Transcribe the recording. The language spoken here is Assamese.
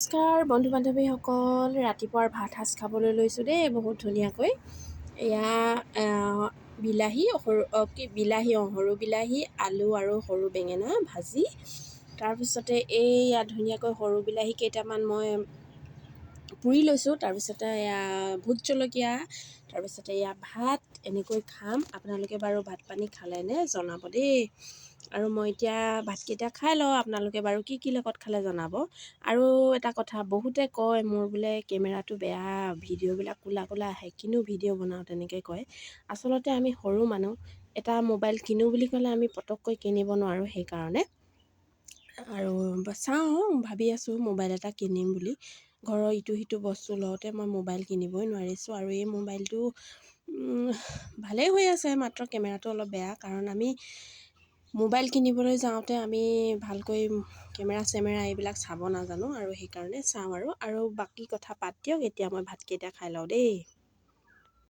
নমস্কাৰ বন্ধু বান্ধৱীসকল, ৰাতিপুৱাৰ ভাত সাজ খাবলৈ লৈছোঁ দেই। বহুত ধুনীয়াকৈ এয়া বিলাহী সৰু বিলাহী, আলু আৰু সৰু বেঙেনা ভাজি। তাৰপিছতে এইয়া ধুনীয়াকৈ সৰু বিলাহী কেইটামান মই পুৰি লৈছোঁ। তাৰপিছতে এয়া ভোট জলকীয়া, তাৰপিছতে এয়া ভাত এনেকৈ খাম। আপোনালোকে বাৰু ভাত পানী খালেনে জনাব দেই। আৰু মই এতিয়া ভাতকেইটা খাই লওঁ, আপোনালোকে বাৰু কি লগত খালে জনাব। আৰু এটা কথা, বহুতে কয় মোৰ বোলে কেমেৰাটো বেয়া, ভিডিঅ'বিলাক ক'লা আহে, কিনো ভিডিঅ' বনাওঁ তেনেকৈ কয়। আচলতে আমি সৰু মানুহ, এটা মোবাইল কিনো বুলি ক'লে আমি পটককৈ কিনিব নোৱাৰোঁ। সেইকাৰণে আৰু চাওঁ, ভাবি আছোঁ মোবাইল এটা কিনিম বুলি। ঘৰৰ ইটো সিটো বস্তু লওঁতে মই মোবাইল কিনিবই নোৱাৰিছোঁ। আৰু এই মোবাইলটো ভালেই হৈ আছে, মাত্ৰ কেমেৰাটো অলপ বেয়া। কাৰণ আমি মোবাইল কিনিবলৈ যাওঁতে আমি ভালকৈ কেমেৰা এইবিলাক চাব নাজানো, আৰু সেইকাৰণে চাওঁ আৰু বাকী কথা পাত দিয়ক। এতিয়া মই ভাতকেইটা খাই লওঁ দেই।